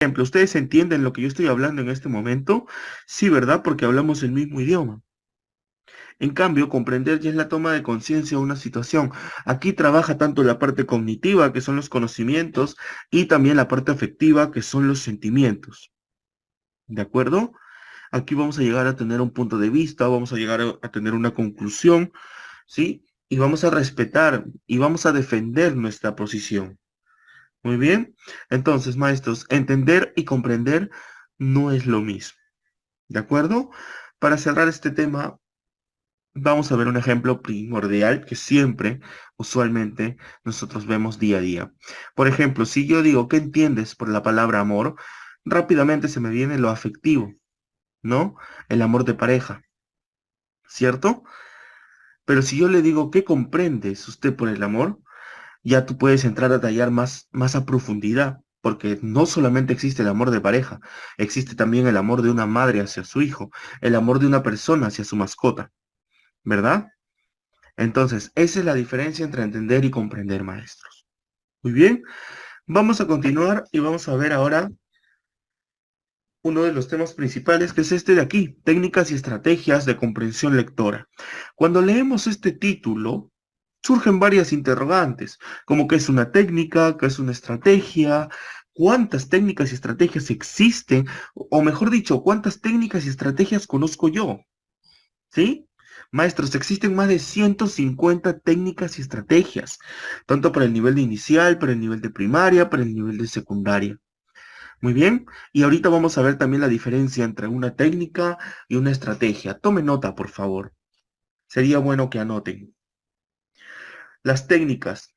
ejemplo, ¿ustedes entienden lo que yo estoy hablando en este momento? Sí, ¿verdad? Porque hablamos el mismo idioma. En cambio, comprender ya es la toma de conciencia de una situación. Aquí trabaja tanto la parte cognitiva, que son los conocimientos, y también la parte afectiva, que son los sentimientos. ¿De acuerdo? Aquí vamos a llegar a tener un punto de vista, vamos a llegar a tener una conclusión, ¿sí? Y vamos a respetar y vamos a defender nuestra posición. Muy bien. Entonces, maestros, entender y comprender no es lo mismo. ¿De acuerdo? Para cerrar este tema, vamos a ver un ejemplo primordial que siempre, usualmente, nosotros vemos día a día. Por ejemplo, si yo digo, ¿qué entiendes por la palabra amor? Rápidamente se me viene lo afectivo, ¿no? El amor de pareja, ¿cierto? Pero si yo le digo, ¿qué comprendes usted por el amor? Ya tú puedes entrar a tallar más a profundidad, porque no solamente existe el amor de pareja, existe también el amor de una madre hacia su hijo, el amor de una persona hacia su mascota, ¿verdad? Entonces, esa es la diferencia entre entender y comprender, maestros. Muy bien, vamos a continuar y vamos a ver ahora uno de los temas principales, que es este de aquí, técnicas y estrategias de comprensión lectora. Cuando leemos este título, surgen varias interrogantes, como qué es una técnica, qué es una estrategia, cuántas técnicas y estrategias existen, o mejor dicho, cuántas técnicas y estrategias conozco yo, ¿sí? Maestros, existen más de 150 técnicas y estrategias, tanto para el nivel de inicial, para el nivel de primaria, para el nivel de secundaria. Muy bien, y ahorita vamos a ver también la diferencia entre una técnica y una estrategia. Tome nota, por favor. Sería bueno que anoten. Las técnicas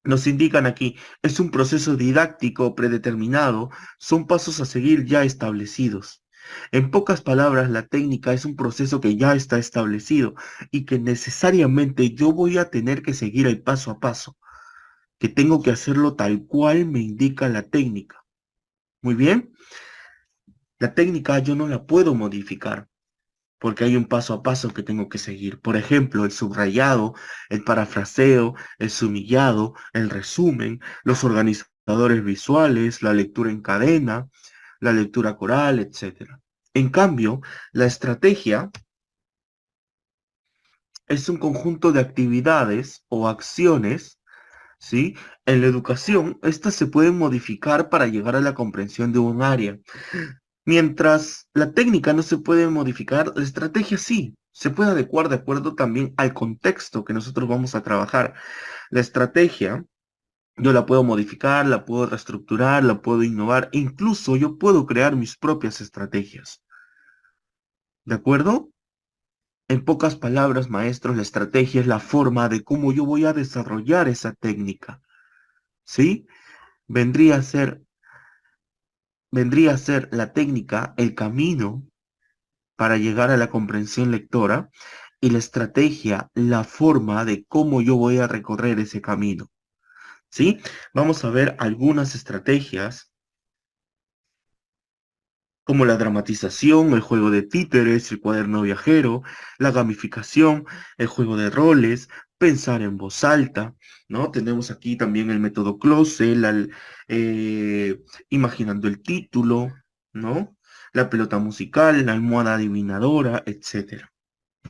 nos indican aquí, es un proceso didáctico predeterminado, son pasos a seguir ya establecidos. En pocas palabras, la técnica es un proceso que ya está establecido y que necesariamente yo voy a tener que seguir el paso a paso, que tengo que hacerlo tal cual me indica la técnica. Muy bien, la técnica yo no la puedo modificar, porque hay un paso a paso que tengo que seguir. Por ejemplo, el subrayado, el parafraseo, el sumillado, el resumen, los organizadores visuales, la lectura en cadena, la lectura coral, etcétera. En cambio, la estrategia es un conjunto de actividades o acciones, ¿sí? En la educación, estas se pueden modificar para llegar a la comprensión de un área. Mientras la técnica no se puede modificar, la estrategia sí, se puede adecuar de acuerdo también al contexto que nosotros vamos a trabajar. La estrategia yo la puedo modificar, la puedo reestructurar, la puedo innovar, incluso yo puedo crear mis propias estrategias. ¿De acuerdo? En pocas palabras, maestros, la estrategia es la forma de cómo yo voy a desarrollar esa técnica. ¿Sí? Vendría a ser, vendría a ser la técnica, el camino para llegar a la comprensión lectora y la estrategia, la forma de cómo yo voy a recorrer ese camino. ¿Sí? Vamos a ver algunas estrategias como la dramatización, el juego de títeres, el cuaderno viajero, la gamificación, el juego de roles, pensar en voz alta, ¿no? Tenemos aquí también el método Close, eh, imaginando el título, ¿no? La pelota musical, la almohada adivinadora, etcétera.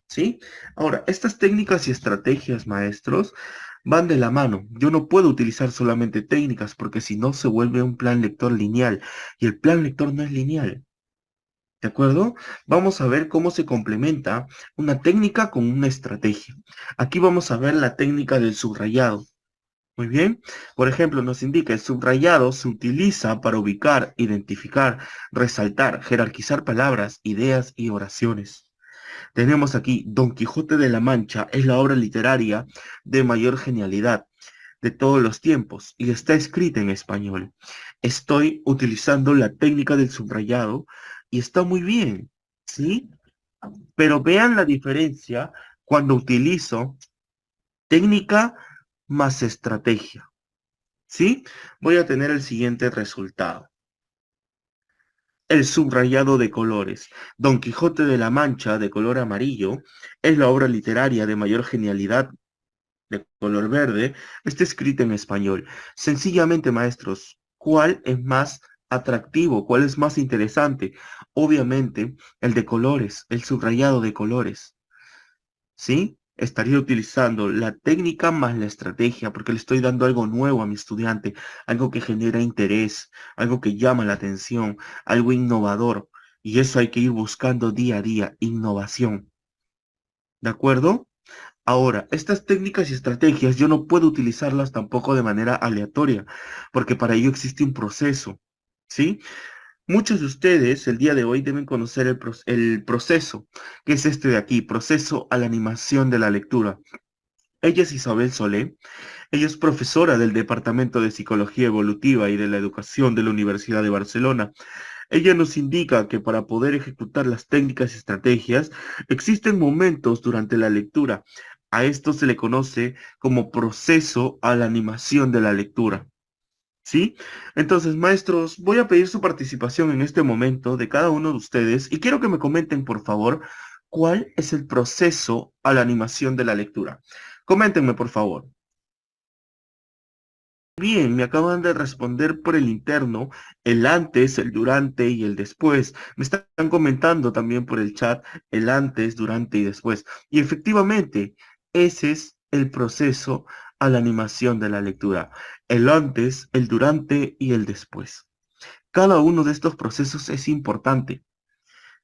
¿Sí? Ahora, estas técnicas y estrategias, maestros, van de la mano. Yo no puedo utilizar solamente técnicas porque si no se vuelve un plan lector lineal y el plan lector no es lineal. ¿De acuerdo? Vamos a ver cómo se complementa una técnica con una estrategia. Aquí vamos a ver la técnica del subrayado. Muy bien. Por ejemplo, nos indica el subrayado se utiliza para ubicar, identificar, resaltar, jerarquizar palabras, ideas y oraciones. Tenemos aquí Don Quijote de la Mancha, es la obra literaria de mayor genialidad de todos los tiempos y está escrita en español. Estoy utilizando la técnica del subrayado y está muy bien, ¿sí? Pero vean la diferencia cuando utilizo técnica más estrategia, ¿sí? Voy a tener el siguiente resultado. El subrayado de colores. Don Quijote de la Mancha, de color amarillo, es la obra literaria de mayor genialidad de color verde. Está escrita en español. Sencillamente, maestros, ¿cuál es más atractivo, cuál es más interesante. Obviamente, el de colores, el subrayado de colores, ¿sí? Estaría utilizando la técnica más la estrategia, porque le estoy dando algo nuevo a mi estudiante, algo que genera interés, algo que llama la atención, algo innovador. Y eso hay que ir buscando día a día, innovación. ¿De acuerdo? Ahora, estas técnicas y estrategias yo no puedo utilizarlas tampoco de manera aleatoria, porque para ello existe un proceso, ¿sí? Muchos de ustedes el día de hoy deben conocer el proceso, que es este de aquí, proceso a la animación de la lectura. Ella es Isabel Solé, ella es profesora del Departamento de Psicología Evolutiva y de la Educación de la Universidad de Barcelona. Ella nos indica que para poder ejecutar las técnicas y estrategias existen momentos durante la lectura. A esto se le conoce como proceso a la animación de la lectura. ¿Sí? Entonces, maestros, voy a pedir su participación en este momento de cada uno de ustedes y quiero que me comenten, por favor, cuál es el proceso a la animación de la lectura. Coméntenme, por favor. Bien, me acaban de responder por el interno el antes, el durante y el después. Me están comentando también por el chat el antes, durante y después. Y efectivamente, ese es el proceso a la animación de la lectura. El antes, el durante y el después. Cada uno de estos procesos es importante.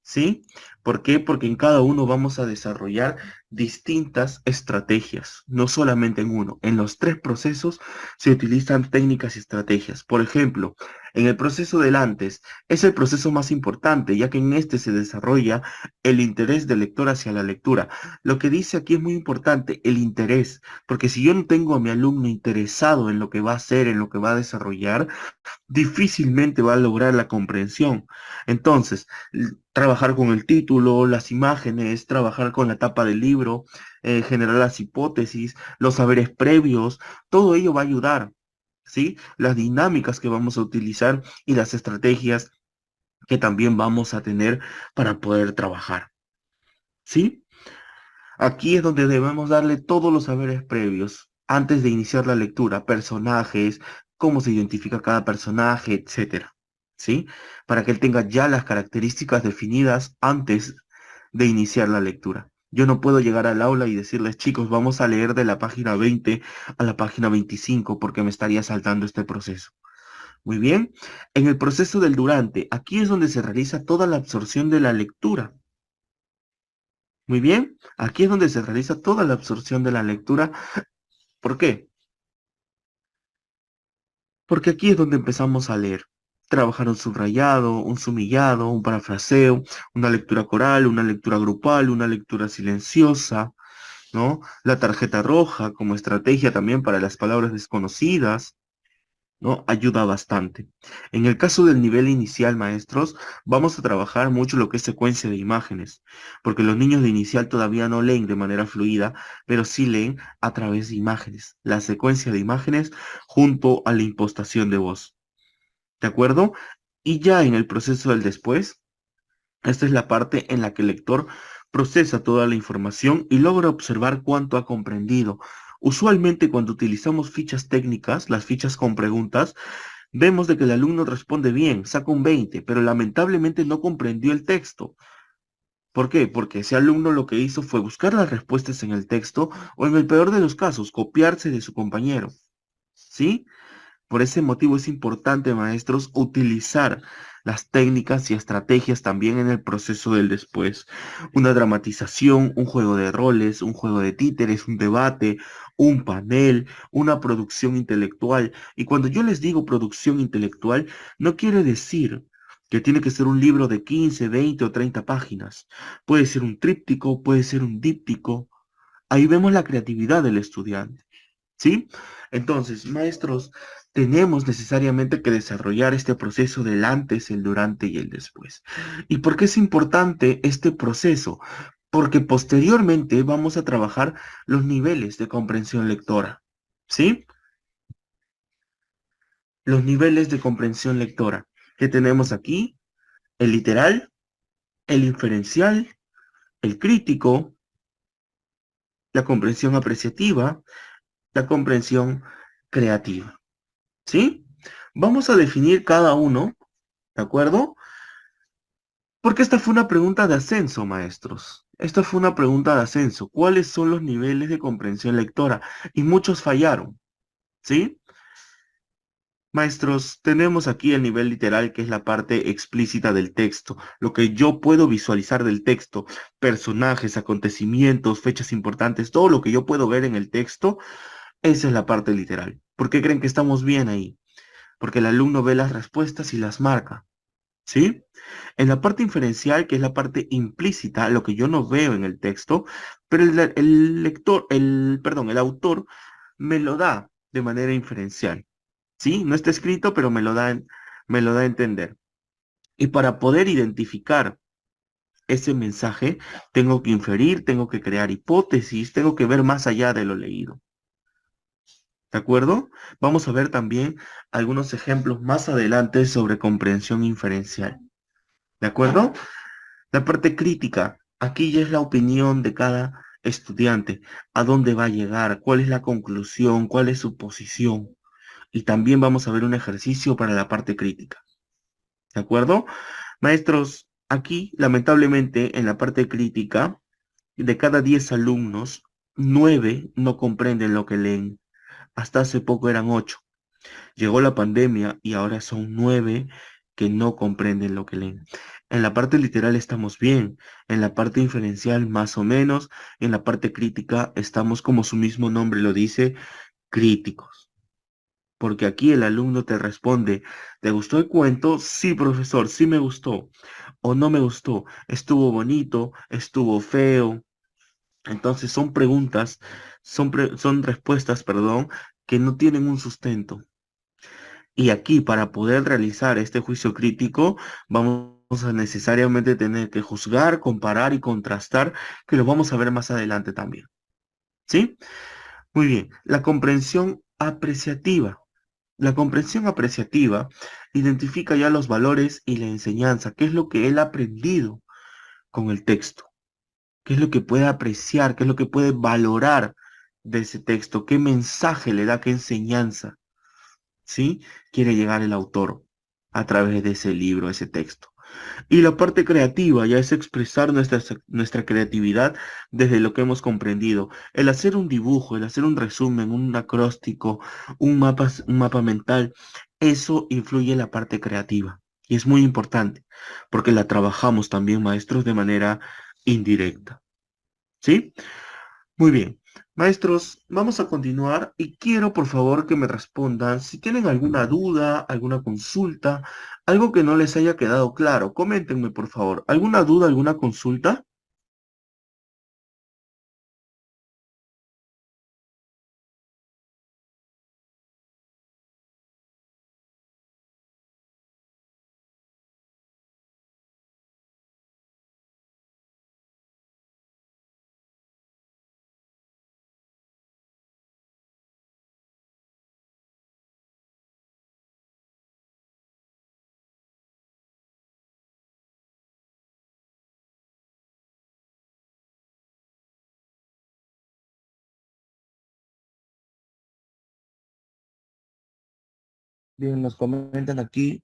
¿Sí? ¿Por qué? Porque en cada uno vamos a desarrollar distintas estrategias, no solamente en uno. En los tres procesos se utilizan técnicas y estrategias. Por ejemplo, en el proceso del antes es el proceso más importante, ya que en este se desarrolla el interés del lector hacia la lectura. Lo que dice aquí es muy importante, el interés, porque si yo no tengo a mi alumno interesado en lo que va a hacer, en lo que va a desarrollar, difícilmente va a lograr la comprensión. Entonces, trabajar con el título, las imágenes, trabajar con la tapa del libro, generar las hipótesis, los saberes previos, todo ello va a ayudar, ¿sí? Las dinámicas que vamos a utilizar y las estrategias que también vamos a tener para poder trabajar, ¿sí? Aquí es donde debemos darle todos los saberes previos antes de iniciar la lectura, personajes, cómo se identifica cada personaje, etcétera, ¿sí? Para que él tenga ya las características definidas antes de iniciar la lectura. Yo no puedo llegar al aula y decirles, chicos, vamos a leer de la página 20 a la página 25 porque me estaría saltando este proceso. Muy bien. En el proceso del durante, aquí es donde se realiza toda la absorción de la lectura. Muy bien, aquí es donde se realiza toda la absorción de la lectura. ¿Por qué? Porque aquí es donde empezamos a leer. Trabajar un subrayado, un sumillado, un parafraseo, una lectura coral, una lectura grupal, una lectura silenciosa, ¿no? La tarjeta roja como estrategia también para las palabras desconocidas, ¿no? Ayuda bastante. En el caso del nivel inicial, maestros, vamos a trabajar mucho lo que es secuencia de imágenes, porque los niños de inicial todavía no leen de manera fluida, pero sí leen a través de imágenes, la secuencia de imágenes junto a la impostación de voz. ¿De acuerdo? Y ya en el proceso del después, esta es la parte en la que el lector procesa toda la información y logra observar cuánto ha comprendido. Usualmente cuando utilizamos fichas técnicas, las fichas con preguntas, vemos de que el alumno responde bien, saca un 20, pero lamentablemente no comprendió el texto. ¿Por qué? Porque ese alumno lo que hizo fue buscar las respuestas en el texto o en el peor de los casos, copiarse de su compañero. ¿Sí? Por ese motivo es importante, maestros, utilizar las técnicas y estrategias también en el proceso del después. Una dramatización, un juego de roles, un juego de títeres, un debate, un panel, una producción intelectual. Y cuando yo les digo producción intelectual, no quiere decir que tiene que ser un libro de 15, 20 o 30 páginas. Puede ser un tríptico, puede ser un díptico. Ahí vemos la creatividad del estudiante. ¿Sí? Entonces, maestros, tenemos necesariamente que desarrollar este proceso del antes, el durante y el después. ¿Y por qué es importante este proceso? Porque posteriormente vamos a trabajar los niveles de comprensión lectora. ¿Sí? Los niveles de comprensión lectora que tenemos aquí, el literal, el inferencial, el crítico, la comprensión apreciativa, la comprensión creativa. ¿Sí? Vamos a definir cada uno ¿De acuerdo? Porque esta fue una pregunta de ascenso, maestros. Esta fue una pregunta de ascenso. ¿Cuáles son los niveles de comprensión lectora? Y muchos fallaron, ¿sí? Maestros, tenemos aquí el nivel literal, que es la parte explícita del texto, lo que yo puedo visualizar del texto, personajes, acontecimientos, fechas importantes, todo lo que yo puedo ver en el texto, esa es la parte literal. ¿Por qué creen que estamos bien ahí? Porque el alumno ve las respuestas y las marca, ¿sí? En la parte inferencial, que es la parte implícita, lo que yo no veo en el texto, pero el lector, perdón, el autor me lo da de manera inferencial. ¿Sí? No está escrito, pero me lo da a entender. Y para poder identificar ese mensaje, tengo que inferir, tengo que crear hipótesis, tengo que ver más allá de lo leído. ¿De acuerdo? Vamos a ver también algunos ejemplos más adelante sobre comprensión inferencial. ¿De acuerdo? La parte crítica, aquí ya es la opinión de cada estudiante, a dónde va a llegar, cuál es la conclusión, cuál es su posición. Y también vamos a ver un ejercicio para la parte crítica. ¿De acuerdo? Maestros, aquí lamentablemente en la parte crítica, de cada 10 alumnos, 9 no comprenden lo que leen. Hasta hace poco eran 8. Llegó la pandemia y ahora son 9 que no comprenden lo que leen. En la parte literal estamos bien, en la parte inferencial más o menos, en la parte crítica estamos como su mismo nombre lo dice, críticos. Porque aquí el alumno te responde, ¿te gustó el cuento? Sí, profesor, sí me gustó. O no me gustó, estuvo bonito, estuvo feo. Entonces son preguntas, son respuestas, perdón, que no tienen un sustento. Y aquí para poder realizar este juicio crítico, vamos a necesariamente tener que juzgar, comparar y contrastar, que lo vamos a ver más adelante también. ¿Sí? Muy bien. La comprensión apreciativa. La comprensión apreciativa identifica ya los valores y la enseñanza, qué es lo que él ha aprendido con el texto, qué es lo que puede apreciar, qué es lo que puede valorar de ese texto, qué mensaje le da, qué enseñanza, ¿sí? Quiere llegar el autor a través de ese libro, ese texto. Y la parte creativa ya es expresar nuestra creatividad desde lo que hemos comprendido. El hacer un dibujo, el hacer un resumen, un acróstico, un mapa mental, eso influye en la parte creativa. Y es muy importante porque la trabajamos también, maestros, de manera indirecta. ¿Sí? Muy bien. Maestros, vamos a continuar y quiero por favor que me respondan si tienen alguna duda, alguna consulta, algo que no les haya quedado claro. Coméntenme por favor. ¿Alguna duda, alguna consulta? Bien, nos comentan aquí,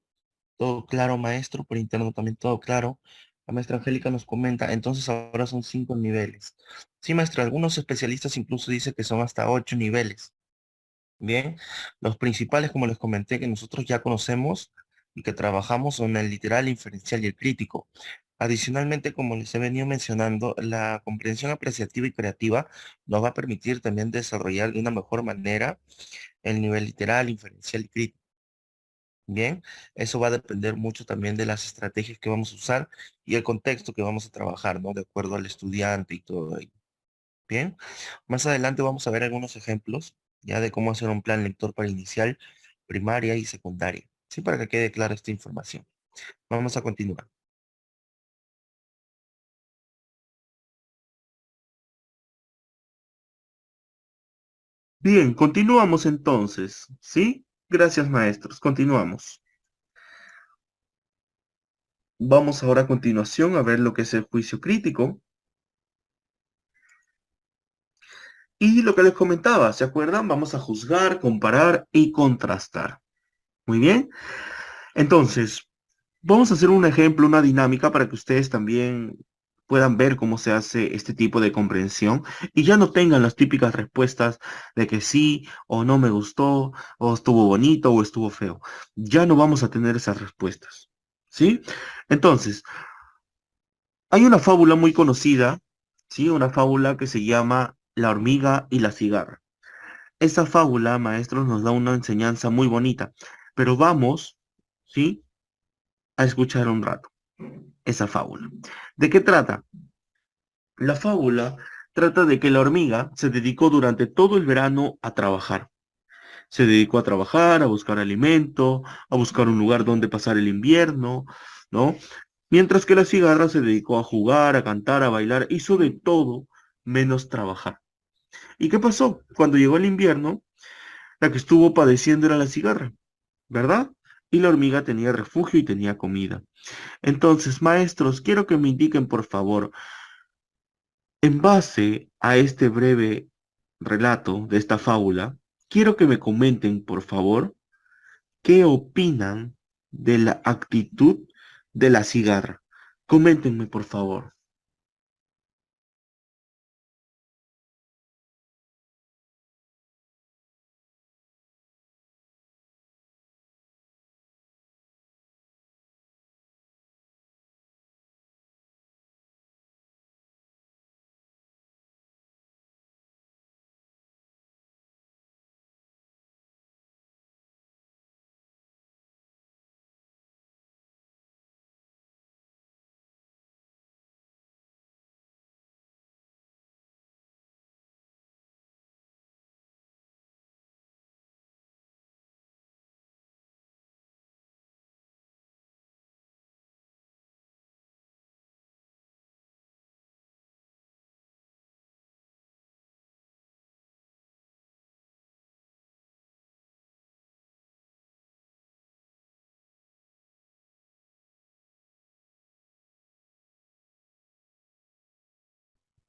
todo claro, maestro, por interno también todo claro. La maestra Angélica nos comenta, entonces ahora son 5 niveles. Sí, maestra, algunos especialistas incluso dicen que son hasta 8 niveles. Bien, los principales, como les comenté, que nosotros ya conocemos y que trabajamos son el literal, inferencial y el crítico. Adicionalmente, como les he venido mencionando, la comprensión apreciativa y creativa nos va a permitir también desarrollar de una mejor manera el nivel literal, inferencial y crítico. Bien, eso va a depender mucho también de las estrategias que vamos a usar y el contexto que vamos a trabajar, ¿no? De acuerdo al estudiante y todo ello. Bien, más adelante vamos a ver algunos ejemplos ya de cómo hacer un plan lector para inicial, primaria y secundaria. Sí, para que quede clara esta información. Vamos a continuar. Bien, continuamos entonces. ¿Sí? Gracias, maestros. Continuamos. Vamos ahora a continuación a ver lo que es el juicio crítico y lo que les comentaba. ¿Se acuerdan? Vamos a juzgar, comparar y contrastar. Muy bien. Entonces, Vamos a hacer un ejemplo, una dinámica para que ustedes también puedan ver cómo se hace este tipo de comprensión y ya no tengan las típicas respuestas de que sí o no me gustó o estuvo bonito o estuvo feo. Ya no vamos a tener esas respuestas. ¿Sí? Entonces, hay una fábula muy conocida, ¿sí? Una fábula que se llama La hormiga y la cigarra. Esa fábula, maestros, nos da una enseñanza muy bonita, pero vamos, ¿sí? A escuchar un rato esa fábula. ¿De qué trata? La fábula trata de que la hormiga se dedicó durante todo el verano a trabajar. Se dedicó a trabajar, a buscar alimento, a buscar un lugar donde pasar el invierno, ¿no? Mientras que la cigarra se dedicó a jugar, a cantar, a bailar, hizo de todo menos trabajar. ¿Y qué pasó? Cuando llegó el invierno, la que estuvo padeciendo era la cigarra, ¿verdad? Y la hormiga tenía refugio y tenía comida. Entonces, maestros, quiero que me indiquen, por favor, en base a este breve relato de esta fábula, quiero que me comenten, por favor, qué opinan de la actitud de la cigarra. Coméntenme, por favor.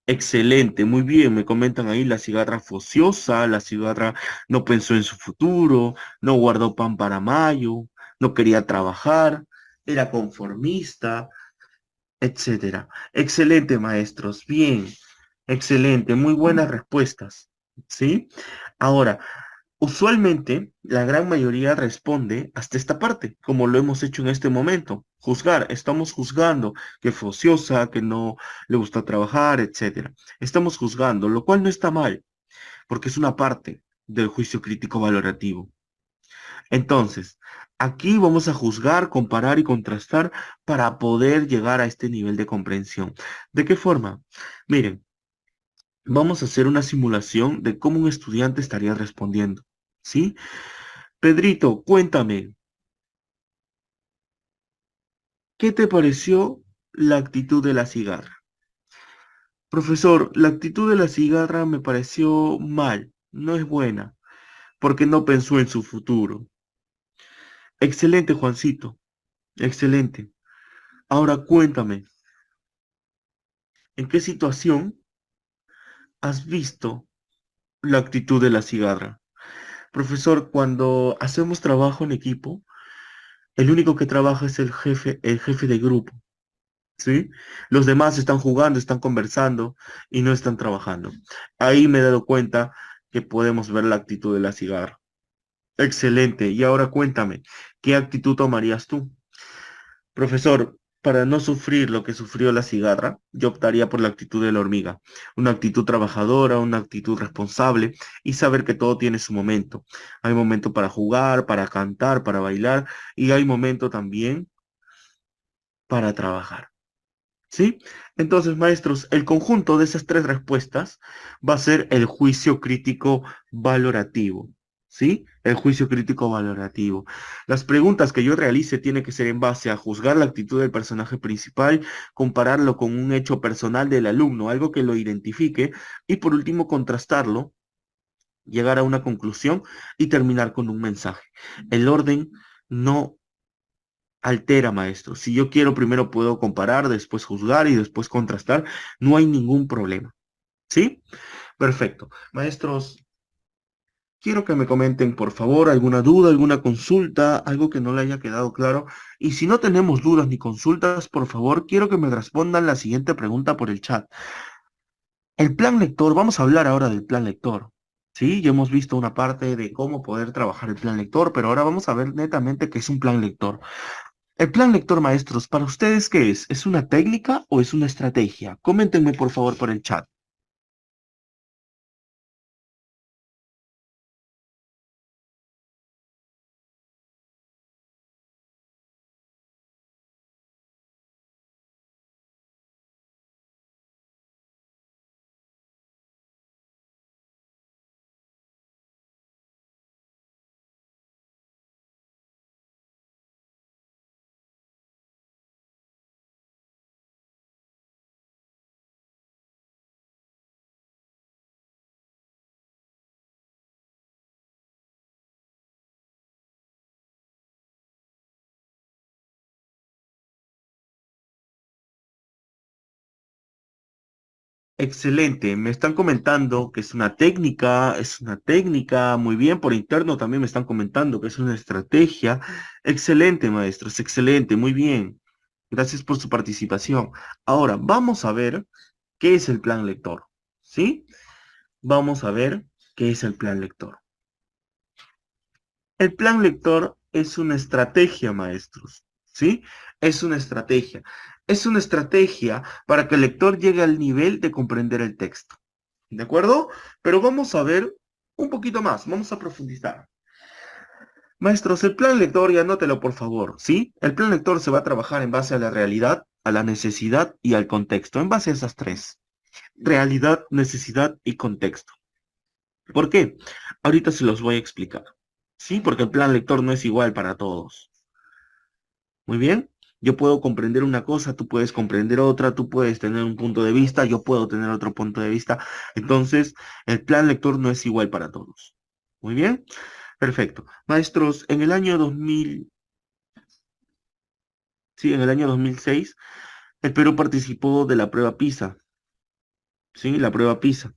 Excelente, muy bien, me comentan ahí la cigarra fue ociosa, la cigarra no pensó en su futuro, no guardó pan para mayo, no quería trabajar, era conformista, etcétera. Excelente, maestros, bien, excelente, muy buenas respuestas, ¿sí? Ahora, usualmente, la gran mayoría responde hasta esta parte, como lo hemos hecho en este momento. Juzgar, estamos juzgando que fue ociosa, que no le gusta trabajar, etcétera. Estamos juzgando, lo cual no está mal, porque es una parte del juicio crítico valorativo. Entonces, aquí vamos a juzgar, comparar y contrastar para poder llegar a este nivel de comprensión. ¿De qué forma? Miren, vamos a hacer una simulación de cómo un estudiante estaría respondiendo, ¿sí? Pedrito, cuéntame, ¿qué te pareció la actitud de la cigarra? Profesor, la actitud de la cigarra me pareció mal, no es buena, porque no pensó en su futuro. Excelente, Juancito, excelente. Ahora cuéntame, ¿en qué situación has visto la actitud de la cigarra? Profesor, cuando hacemos trabajo en equipo, el único que trabaja es el jefe de grupo. ¿Sí? Los demás están jugando, están conversando y no están trabajando. Ahí me he dado cuenta que podemos ver la actitud de la cigarra. Excelente. Y ahora cuéntame, ¿qué actitud tomarías tú? Profesor, para no sufrir lo que sufrió la cigarra, yo optaría por la actitud de la hormiga. Una actitud trabajadora, una actitud responsable y saber que todo tiene su momento. Hay momento para jugar, para cantar, para bailar y hay momento también para trabajar. ¿Sí? Entonces, maestros, el conjunto de esas tres respuestas va a ser el juicio crítico valorativo. ¿Sí? El juicio crítico valorativo. Las preguntas que yo realice tienen que ser en base a juzgar la actitud del personaje principal, compararlo con un hecho personal del alumno, algo que lo identifique, y por último contrastarlo, llegar a una conclusión y terminar con un mensaje. El orden no altera, maestro. Si yo quiero, primero puedo comparar, después juzgar y después contrastar. No hay ningún problema. ¿Sí? Perfecto. Maestros, Quiero que me comenten, por favor, alguna duda, alguna consulta, algo que no le haya quedado claro. Y si no tenemos dudas ni consultas, por favor, quiero que me respondan la siguiente pregunta por el chat. El plan lector, vamos a hablar ahora del plan lector. Sí, ya hemos visto una parte de cómo poder trabajar el plan lector, pero ahora vamos a ver netamente qué es un plan lector. El plan lector, maestros, ¿para ustedes qué es? ¿Es una técnica o es una estrategia? Coméntenme, por favor, por el chat. Excelente, me están comentando que es una técnica, muy bien, por interno también me están comentando que es una estrategia. Excelente, maestros, excelente, muy bien. Gracias por su participación. Ahora, vamos a ver qué es el plan lector, ¿sí? Vamos a ver qué es el plan lector. El plan lector es una estrategia, maestros, ¿sí? Es una estrategia. Es una estrategia para que el lector llegue al nivel de comprender el texto. ¿De acuerdo? Pero vamos a ver un poquito más, vamos a profundizar. Maestros, el plan lector, y anótelo por favor, ¿sí? El plan lector se va a trabajar en base a la realidad, a la necesidad y al contexto, en base a esas tres. Realidad, necesidad y contexto. ¿Por qué? Ahorita se los voy a explicar. Sí, porque el plan lector no es igual para todos. Muy bien. Yo puedo comprender una cosa, tú puedes comprender otra, tú puedes tener un punto de vista, yo puedo tener otro punto de vista. Entonces, el plan lector no es igual para todos. Muy bien. Perfecto. Maestros, en el año 2000, sí, en el año 2006, el Perú participó de la prueba PISA. Sí, la prueba PISA.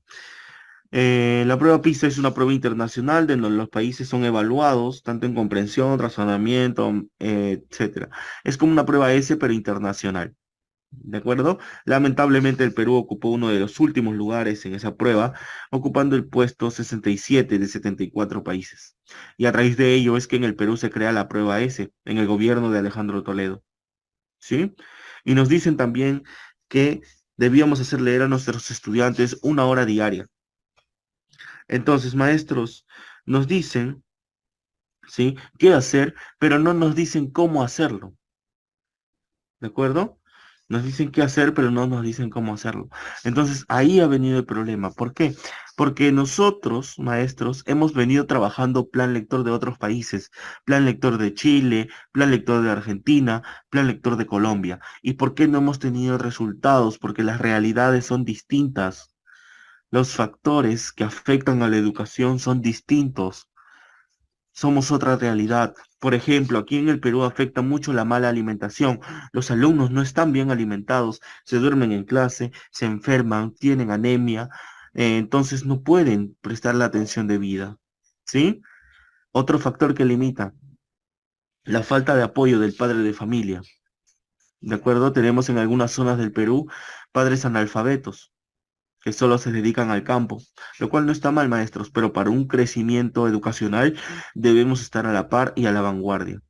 La prueba PISA es una prueba internacional de donde los países son evaluados tanto en comprensión, razonamiento, etcétera. Es como una prueba S, pero internacional. ¿De acuerdo? Lamentablemente el Perú ocupó uno de los últimos lugares en esa prueba, ocupando el puesto 67 de 74 países. Y a raíz de ello es que en el Perú se crea la prueba S, en el gobierno de Alejandro Toledo. ¿Sí? Y nos dicen también que debíamos hacer leer a nuestros estudiantes una hora diaria. Entonces, maestros, nos dicen, ¿sí? qué hacer, pero no nos dicen cómo hacerlo. ¿De acuerdo? Nos dicen qué hacer, pero no nos dicen cómo hacerlo. Entonces, ahí ha venido el problema. ¿Por qué? Porque nosotros, maestros, hemos venido trabajando plan lector de otros países, plan lector de Chile, plan lector de Argentina, plan lector de Colombia. ¿Y por qué no hemos tenido resultados? Porque las realidades son distintas. Los factores que afectan a la educación son distintos. Somos otra realidad. Por ejemplo, aquí en el Perú afecta mucho la mala alimentación. Los alumnos no están bien alimentados, se duermen en clase, se enferman, tienen anemia, entonces no pueden prestar la atención debida. ¿Sí? Otro factor que limita, la falta de apoyo del padre de familia. ¿De acuerdo? Tenemos en algunas zonas del Perú padres analfabetos que solo se dedican al campo, lo cual no está mal, maestros, pero para un crecimiento educacional debemos estar a la par y a la vanguardia.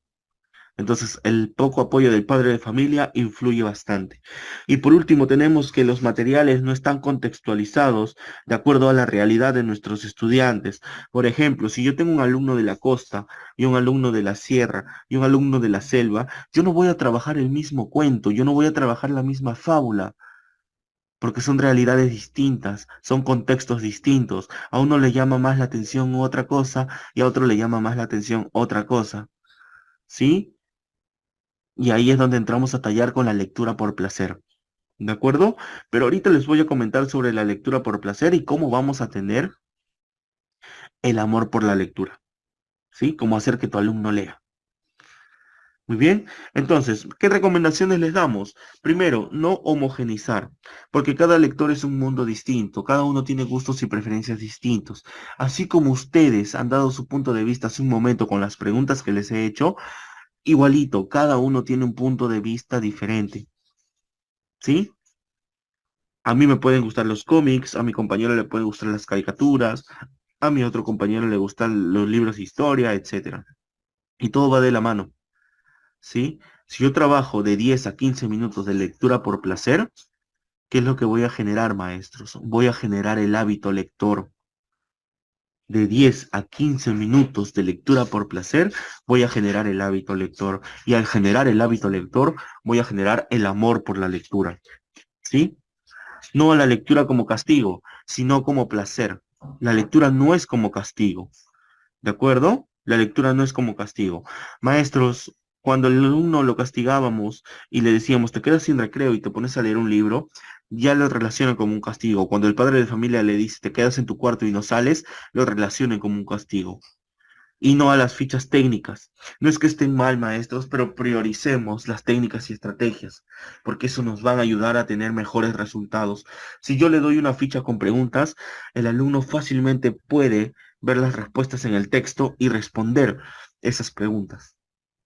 Entonces, el poco apoyo del padre de familia influye bastante. Y por último, tenemos que los materiales no están contextualizados de acuerdo a la realidad de nuestros estudiantes. Por ejemplo, si yo tengo un alumno de la costa y un alumno de la sierra y un alumno de la selva, yo no voy a trabajar el mismo cuento, yo no voy a trabajar la misma fábula porque son realidades distintas, son contextos distintos. A uno le llama más la atención otra cosa y a otro le llama más la atención otra cosa, ¿sí? Y ahí es donde entramos a tallar con la lectura por placer, ¿de acuerdo? Pero ahorita les voy a comentar sobre la lectura por placer y cómo vamos a tener el amor por la lectura, ¿sí? Cómo hacer que tu alumno lea. Muy bien, entonces, ¿qué recomendaciones les damos? Primero, no homogenizar, porque cada lector es un mundo distinto, cada uno tiene gustos y preferencias distintos. Así como ustedes han dado su punto de vista hace un momento con las preguntas que les he hecho, igualito, cada uno tiene un punto de vista diferente, ¿sí? A mí me pueden gustar los cómics, a mi compañero le pueden gustar las caricaturas, a mi otro compañero le gustan los libros de historia, etcétera. Y todo va de la mano. ¿Sí? Si yo trabajo de 10 a 15 minutos de lectura por placer, ¿qué es lo que voy a generar, maestros? Voy a generar el hábito lector. De 10 a 15 minutos de lectura por placer, voy a generar el hábito lector. Y al generar el hábito lector, voy a generar el amor por la lectura. ¿Sí? No a la lectura como castigo, sino como placer. La lectura no es como castigo. ¿De acuerdo? La lectura no es como castigo. Maestros, cuando el alumno lo castigábamos y le decíamos, te quedas sin recreo y te pones a leer un libro, ya lo relacionan como un castigo. Cuando el padre de familia le dice, te quedas en tu cuarto y no sales, lo relacionan como un castigo. Y no a las fichas técnicas. No es que estén mal, maestros, pero prioricemos las técnicas y estrategias, porque eso nos va a ayudar a tener mejores resultados. Si yo le doy una ficha con preguntas, el alumno fácilmente puede ver las respuestas en el texto y responder esas preguntas.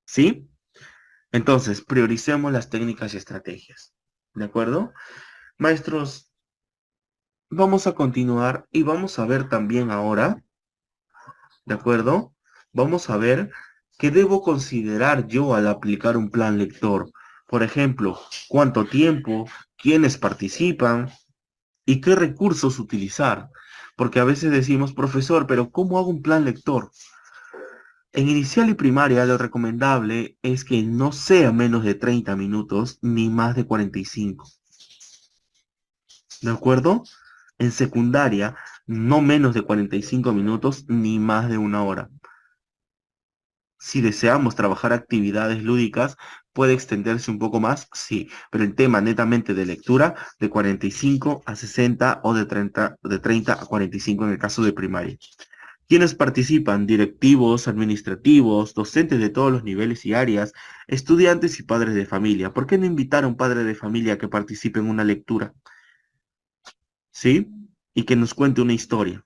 ¿Sí? Entonces, prioricemos las técnicas y estrategias. ¿De acuerdo? Maestros, vamos a continuar y vamos a ver también ahora. ¿De acuerdo? Vamos a ver qué debo considerar yo al aplicar un plan lector. Por ejemplo, cuánto tiempo, quiénes participan y qué recursos utilizar. Porque a veces decimos, profesor, pero ¿cómo hago un plan lector? En inicial y primaria lo recomendable es que no sea menos de 30 minutos ni más de 45. ¿De acuerdo? En secundaria, no menos de 45 minutos ni más de una hora. Si deseamos trabajar actividades lúdicas, puede extenderse un poco más, sí, pero el tema netamente de lectura, de 45 a 60 o de treinta a 45 en el caso de primaria. ¿Quiénes participan? Directivos, administrativos, docentes de todos los niveles y áreas, estudiantes y padres de familia. ¿Por qué no invitar a un padre de familia que participe en una lectura? ¿Sí? Y que nos cuente una historia.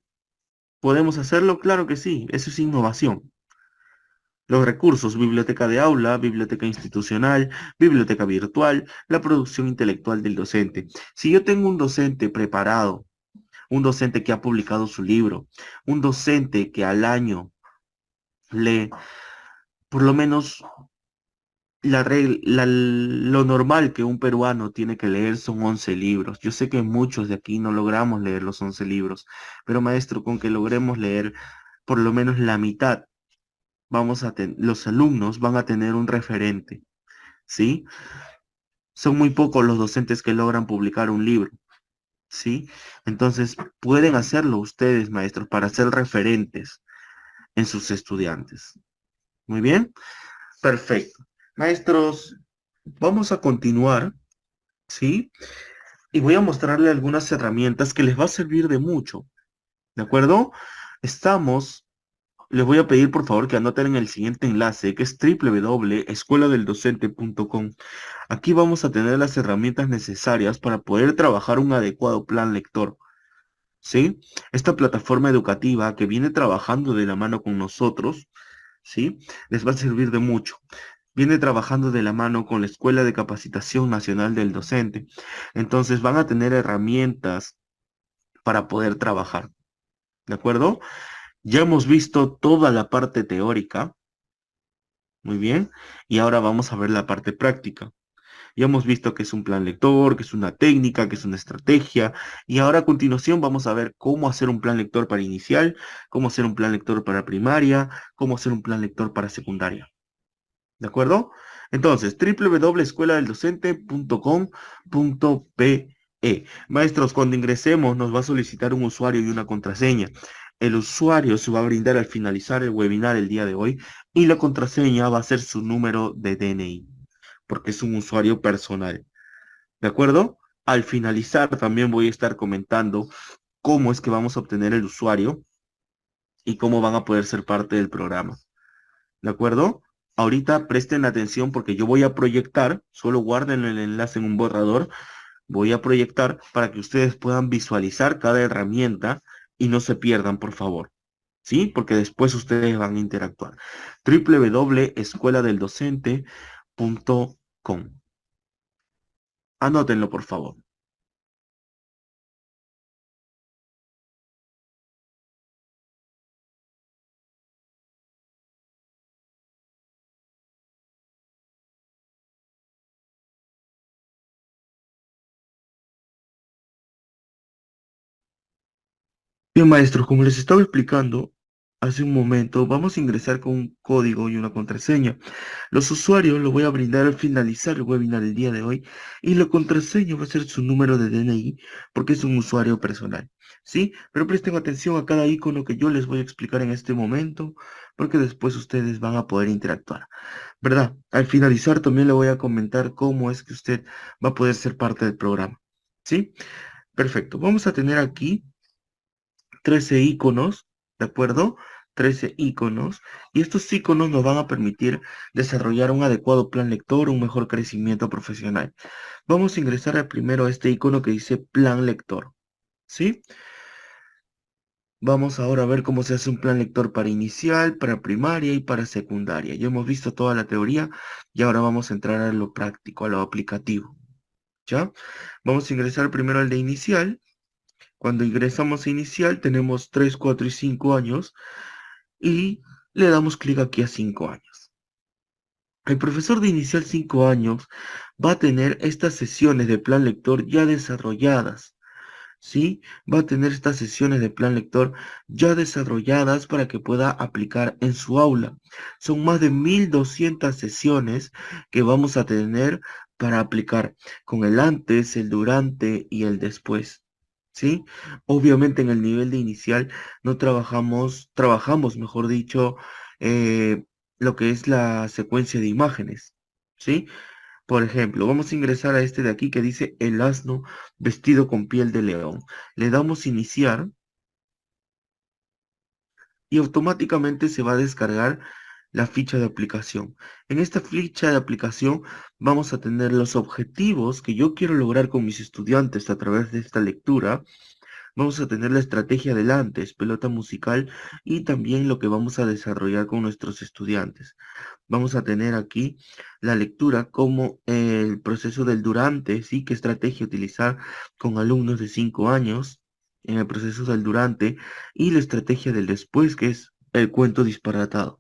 ¿Podemos hacerlo? Claro que sí, eso es innovación. Los recursos, biblioteca de aula, biblioteca institucional, biblioteca virtual, la producción intelectual del docente. Si yo tengo un docente preparado, un docente que ha publicado su libro, un docente que al año lee por lo menos lo normal que un peruano tiene que leer son 11 libros. Yo sé que muchos de aquí no logramos leer los 11 libros, pero maestro, con que logremos leer por lo menos la mitad, los alumnos van a tener un referente. ¿Sí? Son muy pocos los docentes que logran publicar un libro, ¿sí? Entonces, pueden hacerlo ustedes, maestros, para ser referentes en sus estudiantes. Muy bien, perfecto. Maestros, vamos a continuar, ¿sí? Y voy a mostrarle algunas herramientas que les va a servir de mucho, ¿de acuerdo? Estamos Les voy a pedir por favor que anoten en el siguiente enlace, que es www.escueladeldocente.com. Aquí vamos a tener las herramientas necesarias para poder trabajar un adecuado plan lector. ¿Sí? Esta plataforma educativa que viene trabajando de la mano con nosotros, ¿sí? Les va a servir de mucho. Viene trabajando de la mano con la Escuela de Capacitación Nacional del Docente. Entonces van a tener herramientas para poder trabajar. ¿De acuerdo? Ya hemos visto toda la parte teórica. Muy bien. Y ahora vamos a ver la parte práctica. Ya hemos visto que es un plan lector, que es una técnica, que es una estrategia. Y ahora a continuación vamos a ver cómo hacer un plan lector para inicial, cómo hacer un plan lector para primaria, cómo hacer un plan lector para secundaria. ¿De acuerdo? Entonces, www.escueladeldocente.com.pe. Maestros, cuando ingresemos nos va a solicitar un usuario y una contraseña. El usuario se va a brindar al finalizar el webinar el día de hoy y la contraseña va a ser su número de DNI, porque es un usuario personal. ¿De acuerdo? Al finalizar también voy a estar comentando cómo es que vamos a obtener el usuario y cómo van a poder ser parte del programa. ¿De acuerdo? Ahorita presten atención porque yo voy a proyectar, solo guarden el enlace en un borrador, voy a proyectar para que ustedes puedan visualizar cada herramienta y no se pierdan, por favor. ¿Sí? Porque después ustedes van a interactuar. www.escueladeldocente.com. Anótenlo, por favor. Bien, maestros, como les estaba explicando hace un momento, vamos a ingresar con un código y una contraseña. Los usuarios lo voy a brindar al finalizar el webinar el día de hoy y la contraseña va a ser su número de DNI porque es un usuario personal. ¿Sí? Pero presten atención a cada icono que yo les voy a explicar en este momento porque después ustedes van a poder interactuar. ¿Verdad? Al finalizar también le voy a comentar cómo es que usted va a poder ser parte del programa. ¿Sí? Perfecto. Vamos a tener aquí 13 iconos, ¿de acuerdo? 13 iconos, y estos iconos nos van a permitir desarrollar un adecuado plan lector, un mejor crecimiento profesional. Vamos a ingresar primero a este icono que dice plan lector, ¿sí? Vamos ahora a ver cómo se hace un plan lector para inicial, para primaria y para secundaria. Ya hemos visto toda la teoría y ahora vamos a entrar a lo práctico, a lo aplicativo, ¿ya? Vamos a ingresar primero al de inicial. Cuando ingresamos a inicial tenemos 3, 4 y 5 años y le damos clic aquí a 5 años. El profesor de inicial 5 años va a tener estas sesiones de plan lector ya desarrolladas, ¿sí? Va a tener estas sesiones de plan lector ya desarrolladas para que pueda aplicar en su aula. Son más de 1200 sesiones que vamos a tener para aplicar con el antes, el durante y el después. ¿Sí? Obviamente en el nivel de inicial no trabajamos, mejor dicho, eh, lo que es la secuencia de imágenes. ¿Sí? Por ejemplo, vamos a ingresar a este de aquí que dice el asno vestido con piel de león. Le damos iniciar y automáticamente se va a descargar la ficha de aplicación. En esta ficha de aplicación vamos a tener los objetivos que yo quiero lograr con mis estudiantes a través de esta lectura. Vamos a tener la estrategia del antes, pelota musical y también lo que vamos a desarrollar con nuestros estudiantes. Vamos a tener aquí la lectura como el proceso del durante, ¿sí? ¿Qué estrategia utilizar con alumnos de 5 años en el proceso del durante? Y la estrategia del después, que es el cuento disparatado.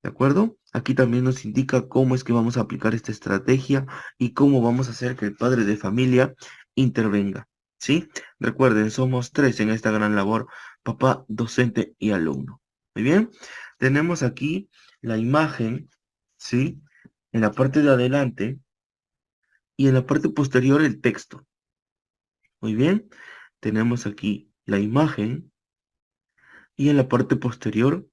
¿De acuerdo? Aquí también nos indica cómo es que vamos a aplicar esta estrategia y cómo vamos a hacer que el padre de familia intervenga. ¿Sí? Recuerden, somos tres en esta gran labor, papá, docente y alumno. Muy bien, tenemos aquí la imagen, ¿sí? En la parte de adelante y en la parte posterior el texto. Muy bien, tenemos aquí la imagen y en la parte posterior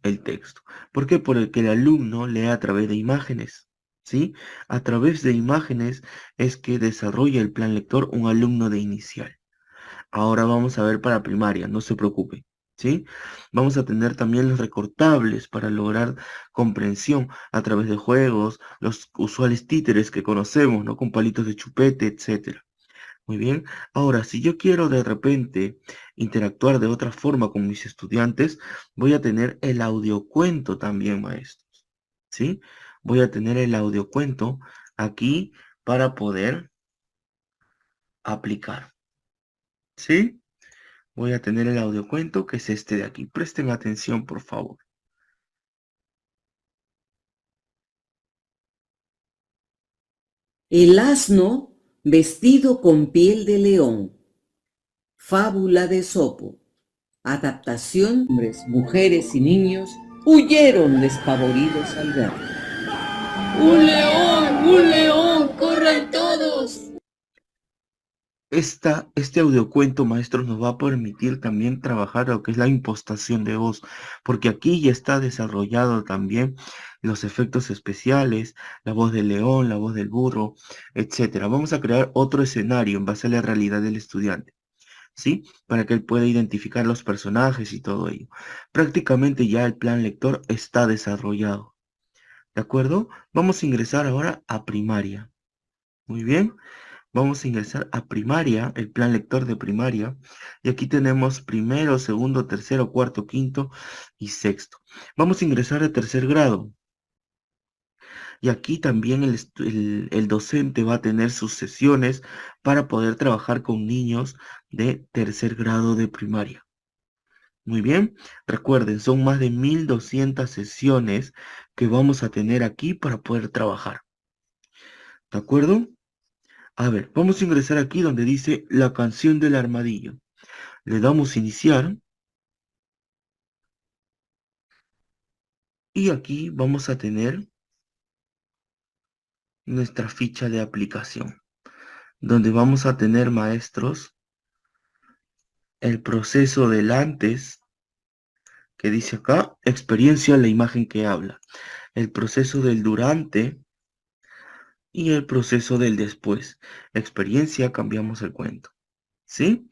el texto. ¿Por qué? Por el que el alumno lee a través de imágenes, ¿sí? A través de imágenes es que desarrolla el plan lector un alumno de inicial. Ahora vamos a ver para primaria, no se preocupe, ¿sí? Vamos a tener también los recortables para lograr comprensión a través de juegos, los usuales títeres que conocemos, ¿no? Con palitos de chupete, etcétera. Muy bien. Ahora, si yo quiero de repente interactuar de otra forma con mis estudiantes, voy a tener el audiocuento también, maestros. ¿Sí? Voy a tener el audiocuento aquí para poder aplicar. ¿Sí? Voy a tener el audiocuento que es este de aquí. Presten atención, por favor. El asno vestido con piel de león. Fábula de Esopo. Adaptación. Hombres, mujeres y niños huyeron despavoridos al verlo. ¡Un león! ¡Un león! ¡Corran todos! Este audiocuento, maestros, nos va a permitir también trabajar lo que es la impostación de voz, porque aquí ya está desarrollado también los efectos especiales, la voz del león, la voz del burro, etcétera. Vamos a crear otro escenario en base a la realidad del estudiante, ¿sí? Para que él pueda identificar los personajes y todo ello. Prácticamente ya el plan lector está desarrollado. ¿De acuerdo? Vamos a ingresar ahora a primaria. Muy bien. Vamos a ingresar a primaria, el plan lector de primaria. Y aquí tenemos primero, segundo, tercero, cuarto, quinto y sexto. Vamos a ingresar a tercer grado. Y aquí también el docente va a tener sus sesiones para poder trabajar con niños de tercer grado de primaria. Muy bien, recuerden, son más de 1200 sesiones que vamos a tener aquí para poder trabajar. ¿De acuerdo? A ver, vamos a ingresar aquí donde dice la canción del armadillo. Le damos iniciar y aquí vamos a tener nuestra ficha de aplicación, donde vamos a tener, maestros, el proceso del antes, que dice acá, experiencia, la imagen que habla, el proceso del durante y el proceso del después. Experiencia, cambiamos el cuento, ¿sí?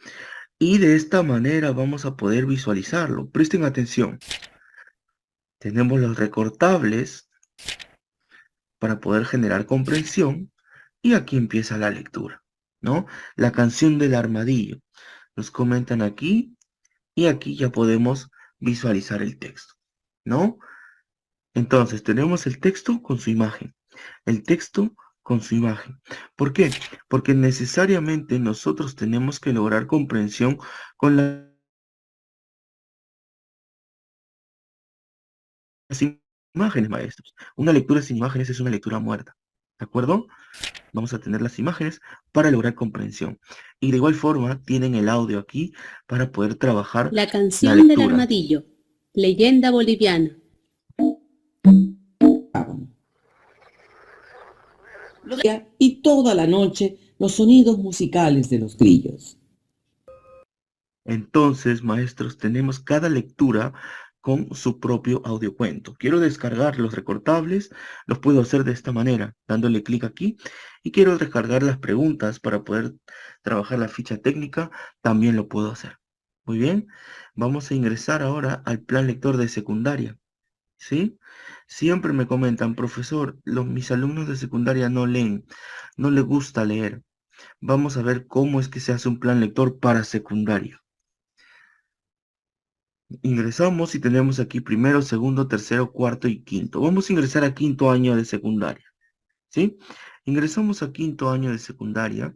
Y de esta manera vamos a poder visualizarlo. Presten atención. Tenemos los recortables para poder generar comprensión y aquí empieza la lectura, ¿no? La canción del armadillo. Nos comentan aquí y aquí ya podemos visualizar el texto, ¿no? Entonces tenemos el texto con su imagen, el texto con su imagen. ¿Por qué? Porque necesariamente nosotros tenemos que lograr comprensión con las imágenes, maestros. Una lectura sin imágenes es una lectura muerta, ¿de acuerdo? Vamos a tener las imágenes para lograr comprensión. Y de igual forma tienen el audio aquí para poder trabajar La la canción del lectura. armadillo. Leyenda boliviana. Y toda la noche los sonidos musicales de los grillos. Entonces, maestros, tenemos cada lectura con su propio audiocuento. Quiero descargar los recortables, los puedo hacer de esta manera, dándole clic aquí. Y quiero descargar las preguntas para poder trabajar la ficha técnica, también lo puedo hacer. Muy bien, vamos a ingresar ahora al plan lector de secundaria, ¿sí? Siempre me comentan, profesor, mis alumnos de secundaria no leen, no les gusta leer. Vamos a ver cómo es que se hace un plan lector para secundaria. Ingresamos y tenemos aquí primero, segundo, tercero, cuarto y quinto. Vamos a ingresar a quinto año de secundaria, ¿sí? Ingresamos a quinto año de secundaria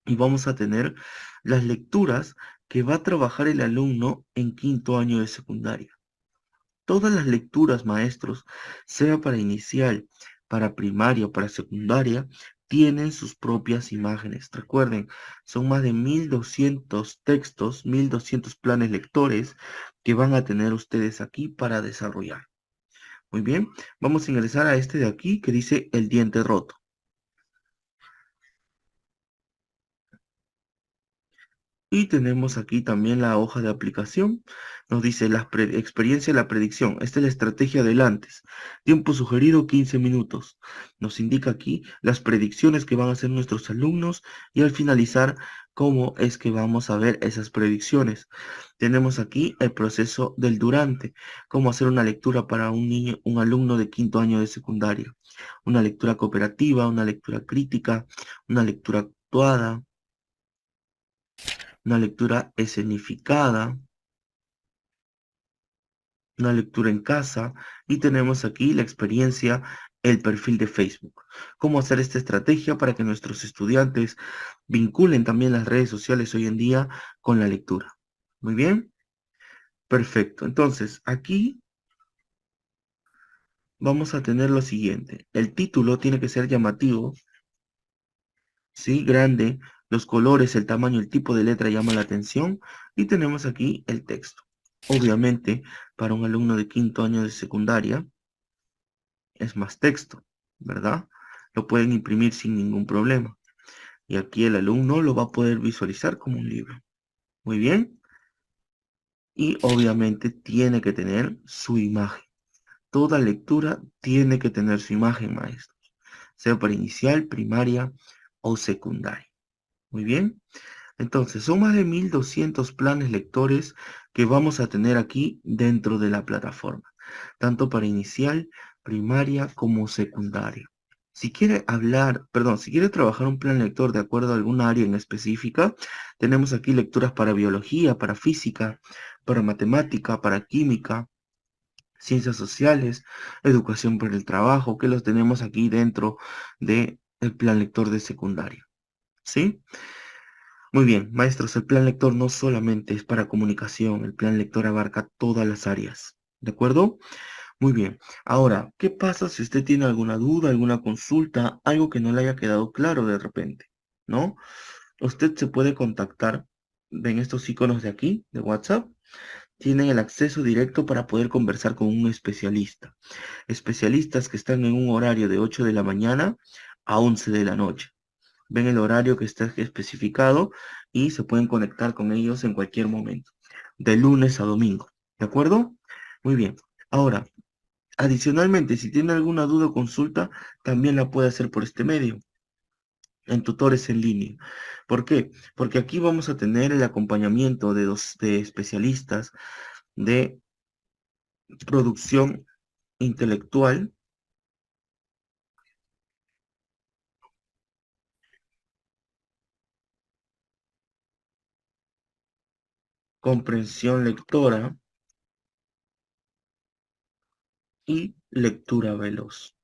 y vamos a tener las lecturas que va a trabajar el alumno en quinto año de secundaria. Todas las lecturas, maestros, sea para inicial, para primaria o para secundaria, tienen sus propias imágenes. Recuerden, son más de 1200 textos, 1200 planes lectores que van a tener ustedes aquí para desarrollar. Muy bien, vamos a ingresar a este de aquí que dice el diente roto. Y tenemos aquí también la hoja de aplicación. Nos dice la experiencia de la predicción. Esta es la estrategia del antes. Tiempo sugerido 15 minutos. Nos indica aquí las predicciones que van a hacer nuestros alumnos y al finalizar cómo es que vamos a ver esas predicciones. Tenemos aquí el proceso del durante. Cómo hacer una lectura para un niño, un alumno de quinto año de secundaria. Una lectura cooperativa, una lectura crítica, una lectura actuada, una lectura escenificada, una lectura en casa y tenemos aquí la experiencia, el perfil de Facebook. Cómo hacer esta estrategia para que nuestros estudiantes vinculen también las redes sociales hoy en día con la lectura. Muy bien, perfecto. Entonces, aquí vamos a tener lo siguiente. El título tiene que ser llamativo, ¿sí? Grande. Los colores, el tamaño, el tipo de letra llama la atención. Y tenemos aquí el texto. Obviamente, para un alumno de quinto año de secundaria, es más texto, ¿verdad? Lo pueden imprimir sin ningún problema. Y aquí el alumno lo va a poder visualizar como un libro. Muy bien. Y obviamente tiene que tener su imagen. Toda lectura tiene que tener su imagen, maestros. Sea para inicial, primaria o secundaria. Muy bien. Entonces, son más de 1200 planes lectores que vamos a tener aquí dentro de la plataforma, tanto para inicial, primaria como secundaria. Si quiere si quiere trabajar un plan lector de acuerdo a alguna área en específica, tenemos aquí lecturas para biología, para física, para matemática, para química, ciencias sociales, educación para el trabajo, que los tenemos aquí dentro del plan lector de secundaria. ¿Sí? Muy bien, maestros, el plan lector no solamente es para comunicación, el plan lector abarca todas las áreas. ¿De acuerdo? Muy bien. Ahora, ¿qué pasa si usted tiene alguna duda, alguna consulta, algo que no le haya quedado claro de repente? ¿No? Usted se puede contactar, ven estos iconos de aquí, de WhatsApp, tienen el acceso directo para poder conversar con un especialista. Especialistas que están en un horario de 8 de la mañana a 11 de la noche. Ven el horario que está especificado y se pueden conectar con ellos en cualquier momento, de lunes a domingo. ¿De acuerdo? Muy bien. Ahora, adicionalmente, si tiene alguna duda o consulta, también la puede hacer por este medio, en tutores en línea. ¿Por qué? Porque aquí vamos a tener el acompañamiento de especialistas de producción intelectual, comprensión lectora y lectura veloz.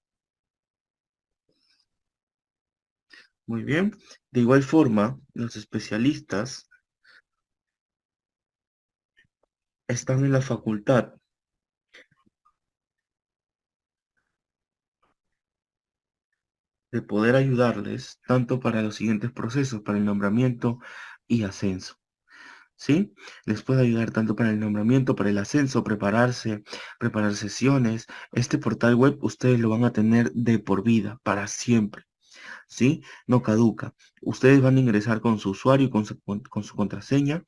Muy bien. De igual forma, los especialistas están en la facultad de poder ayudarles tanto para los siguientes procesos, para el nombramiento y ascenso. ¿Sí? Les puede ayudar tanto para el nombramiento, para el ascenso, preparar sesiones. Este portal web ustedes lo van a tener de por vida, para siempre. ¿Sí? No caduca. Ustedes van a ingresar con su usuario y con su contraseña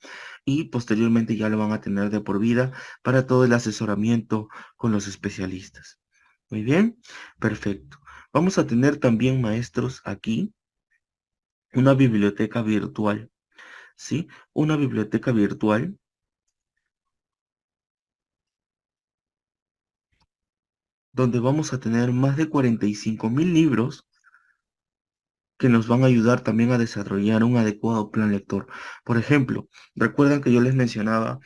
y posteriormente ya lo van a tener de por vida para todo el asesoramiento con los especialistas. Muy bien, perfecto. Vamos a tener también, maestros, aquí una biblioteca virtual, ¿sí? Una biblioteca virtual donde vamos a tener más de 45.000 libros que nos van a ayudar también a desarrollar un adecuado plan lector. Por ejemplo, recuerdan que yo les mencionaba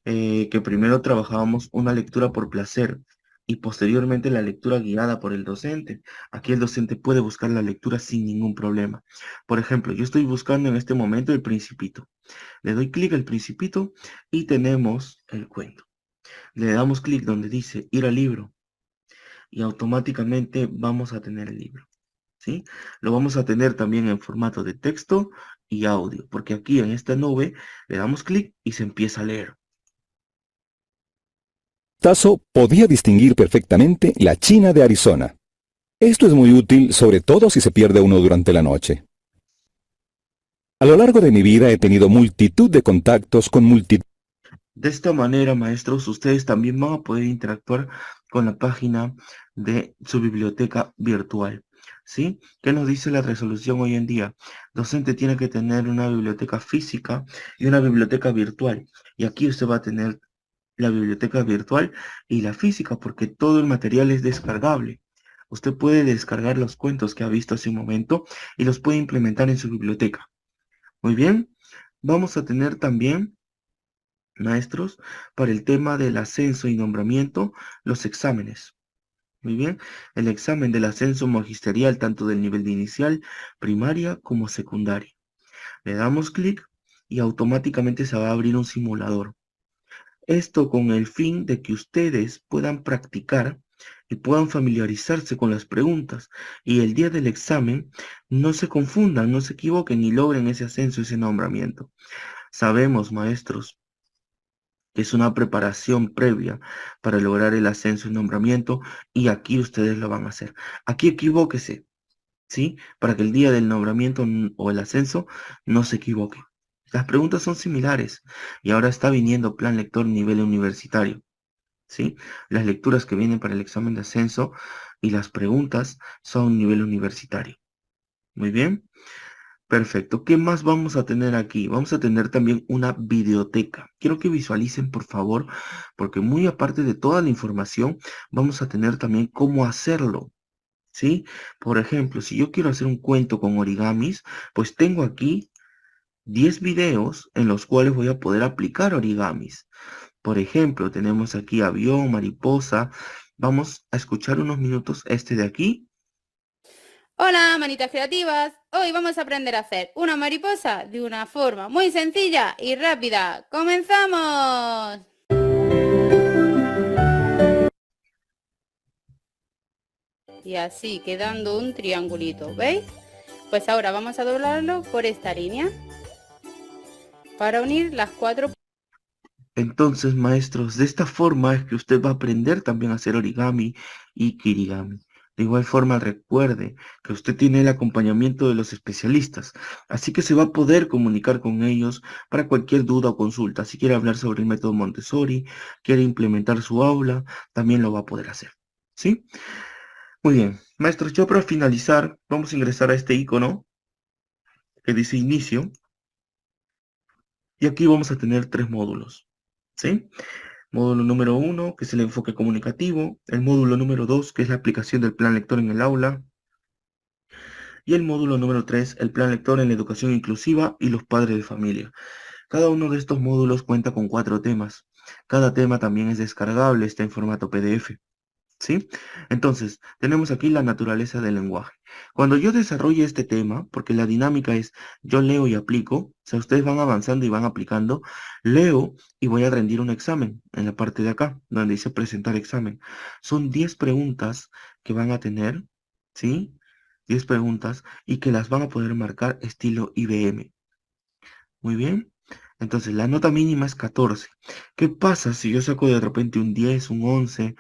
que primero trabajábamos una lectura por placer y posteriormente la lectura guiada por el docente. Aquí el docente puede buscar la lectura sin ningún problema. Por ejemplo, yo estoy buscando en este momento El Principito. Le doy clic al Principito y tenemos el cuento. Le damos clic donde dice ir al libro y automáticamente vamos a tener el libro. ¿Sí? Lo vamos a tener también en formato de texto y audio, porque aquí en esta nube le damos clic y se empieza a leer. Tasso podía distinguir perfectamente la China de Arizona. Esto es muy útil, sobre todo si se pierde uno durante la noche. A lo largo de mi vida he tenido multitud de contactos con multitud. De esta manera, maestros, ustedes también van a poder interactuar con la página de su biblioteca virtual. ¿Sí? ¿Qué nos dice la resolución hoy en día? Docente tiene que tener una biblioteca física y una biblioteca virtual. Y aquí usted va a tener la biblioteca virtual y la física, porque todo el material es descargable. Usted puede descargar los cuentos que ha visto hace un momento y los puede implementar en su biblioteca. Muy bien, vamos a tener también, maestros, para el tema del ascenso y nombramiento, los exámenes. Muy bien, el examen del ascenso magisterial, tanto del nivel de inicial, primaria como secundaria. Le damos clic y automáticamente se va a abrir un simulador. Esto con el fin de que ustedes puedan practicar y puedan familiarizarse con las preguntas y el día del examen no se confundan, no se equivoquen y logren ese ascenso, ese nombramiento. Sabemos, maestros, que es una preparación previa para lograr el ascenso y nombramiento y aquí ustedes lo van a hacer. Aquí equivóquese, ¿sí? Para que el día del nombramiento o el ascenso no se equivoque. Las preguntas son similares y ahora está viniendo plan lector nivel universitario, ¿sí? Las lecturas que vienen para el examen de ascenso y las preguntas son nivel universitario. Muy bien, Perfecto. ¿Qué más vamos a tener aquí? Vamos a tener también una videoteca. Quiero que visualicen, por favor, porque muy aparte de toda la información, vamos a tener también cómo hacerlo. ¿Sí? Por ejemplo, si yo quiero hacer un cuento con origamis, pues tengo aquí 10 videos en los cuales voy a poder aplicar origamis. Por ejemplo, tenemos aquí avión, mariposa. Vamos a escuchar unos minutos este de aquí. Hola, manitas creativas. Hoy vamos a aprender a hacer una mariposa de una forma muy sencilla y rápida. ¡Comenzamos! Y así quedando un triangulito, ¿veis? Pues ahora vamos a doblarlo por esta línea para unir las cuatro. Entonces, maestros, de esta forma es que usted va a aprender también a hacer origami y kirigami. De igual forma, recuerde que usted tiene el acompañamiento de los especialistas, así que se va a poder comunicar con ellos para cualquier duda o consulta. Si quiere hablar sobre el método Montessori, quiere implementar su aula, también lo va a poder hacer. ¿Sí? Muy bien. Maestros, yo para finalizar, vamos a ingresar a este icono que dice inicio, y aquí vamos a tener 3 módulos. ¿Sí? Módulo número 1, que es el enfoque comunicativo. El módulo número 2, que es la aplicación del plan lector en el aula. Y el módulo número 3, el plan lector en la educación inclusiva y los padres de familia. Cada uno de estos módulos cuenta con 4 temas. Cada tema también es descargable, está en formato PDF. ¿Sí? Entonces, tenemos aquí la naturaleza del lenguaje. Cuando yo desarrolle este tema, porque la dinámica es yo leo y aplico, o sea, ustedes van avanzando y van aplicando, leo y voy a rendir un examen en la parte de acá, donde dice presentar examen. Son 10 preguntas que van a tener, ¿sí? 10 preguntas y que las van a poder marcar estilo IBM. Muy bien. Entonces, la nota mínima es 14. ¿Qué pasa si yo saco de repente un 10, un 11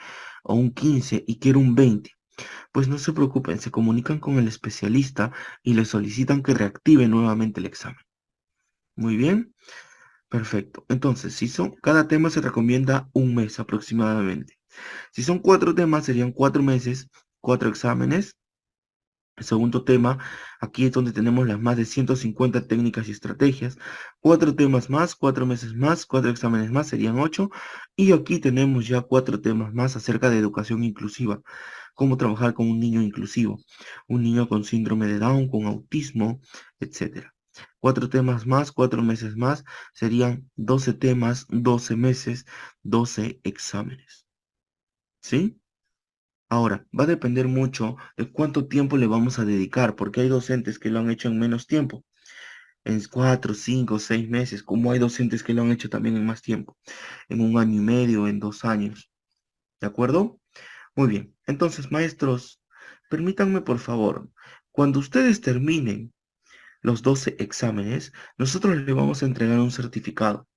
o un 15 y quiero un 20? Pues no se preocupen, se comunican con el especialista y le solicitan que reactive nuevamente el examen. Muy bien, perfecto. Entonces, si son, cada tema se recomienda un mes aproximadamente. Si son 4 temas, serían 4 meses, 4 exámenes. El segundo tema, aquí es donde tenemos las más de 150 técnicas y estrategias. 4 temas más, 4 meses más, 4 exámenes más, serían 8. Y aquí tenemos ya 4 temas más acerca de educación inclusiva. Cómo trabajar con un niño inclusivo, un niño con síndrome de Down, con autismo, etcétera. 4 temas más, 4 meses más, serían 12 temas, 12 meses, 12 exámenes. ¿Sí? Ahora, va a depender mucho de cuánto tiempo le vamos a dedicar, porque hay docentes que lo han hecho en menos tiempo, en 4, 5, 6 meses, como hay docentes que lo han hecho también en más tiempo, en 1 año y medio, en 2 años. ¿De acuerdo? Muy bien. Entonces, maestros, permítanme por favor, cuando ustedes terminen los 12 exámenes, nosotros les vamos a entregar un certificado.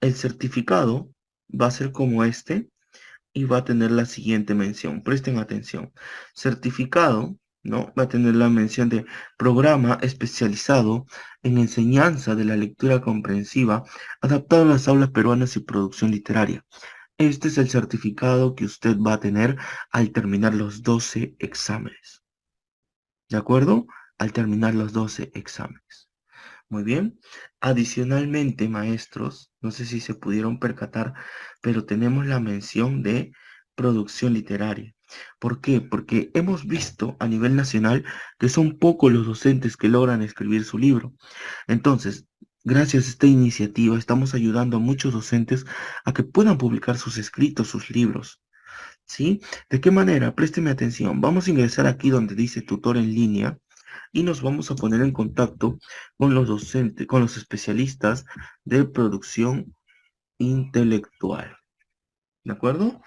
El certificado va a ser como este y va a tener la siguiente mención. Presten atención. Certificado, ¿no? Va a tener la mención de programa especializado en enseñanza de la lectura comprensiva adaptado a las aulas peruanas y producción literaria. Este es el certificado que usted va a tener al terminar los 12 exámenes. ¿De acuerdo? Al terminar los 12 exámenes. Muy bien. Adicionalmente, maestros, no sé si se pudieron percatar, pero tenemos la mención de producción literaria. ¿Por qué? Porque hemos visto a nivel nacional que son pocos los docentes que logran escribir su libro. Entonces, gracias a esta iniciativa, estamos ayudando a muchos docentes a que puedan publicar sus escritos, sus libros. ¿Sí? ¿De qué manera? Présteme atención. Vamos a ingresar aquí donde dice tutor en línea y nos vamos a poner en contacto con los docentes, con los especialistas de producción intelectual. ¿De acuerdo?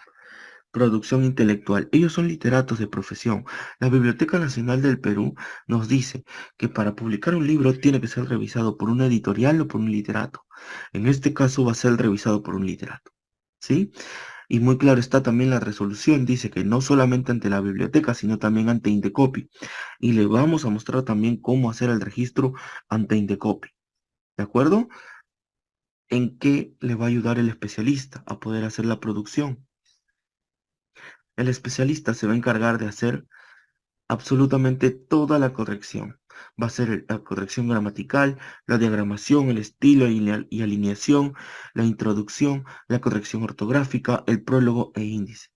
Producción intelectual. Ellos son literatos de profesión. La Biblioteca Nacional del Perú nos dice que para publicar un libro tiene que ser revisado por una editorial o por un literato. En este caso va a ser revisado por un literato. ¿Sí? Y muy claro está también la resolución, dice que no solamente ante la biblioteca, sino también ante Indecopi. Y le vamos a mostrar también cómo hacer el registro ante Indecopi. ¿De acuerdo? ¿En qué le va a ayudar el especialista a poder hacer la producción? El especialista se va a encargar de hacer absolutamente toda la corrección. Va a ser la corrección gramatical, la diagramación, el estilo y alineación, la introducción, la corrección ortográfica, el prólogo e índice.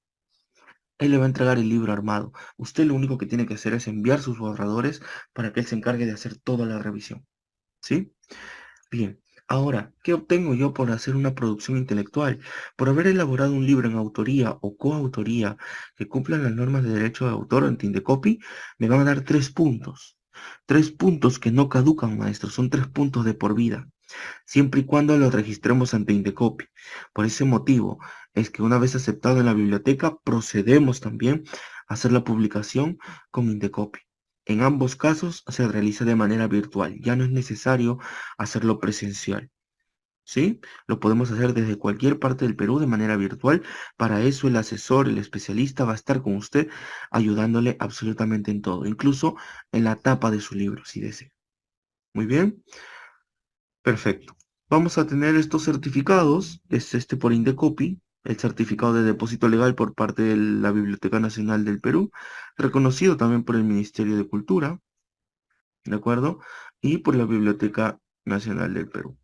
Él le va a entregar el libro armado. Usted lo único que tiene que hacer es enviar sus borradores para que él se encargue de hacer toda la revisión. ¿Sí? Bien. Ahora, ¿qué obtengo yo por hacer una producción intelectual? Por haber elaborado un libro en autoría o coautoría que cumplan las normas de derecho de autor en Tindecopy, me van a dar 3 puntos. 3 puntos que no caducan, maestro. Son 3 puntos de por vida, siempre y cuando lo registremos ante Indecopy. Por ese motivo es que una vez aceptado en la biblioteca, procedemos también a hacer la publicación con Indecopy. En ambos casos se realiza de manera virtual, ya no es necesario hacerlo presencial. ¿Sí? Lo podemos hacer desde cualquier parte del Perú de manera virtual. Para eso el asesor, el especialista va a estar con usted ayudándole absolutamente en todo, incluso en la tapa de su libro, si desea. Muy bien. Perfecto. Vamos a tener estos certificados, es este por Indecopy, el certificado de depósito legal por parte de la Biblioteca Nacional del Perú, reconocido también por el Ministerio de Cultura, ¿de acuerdo? Y por la Biblioteca Nacional del Perú.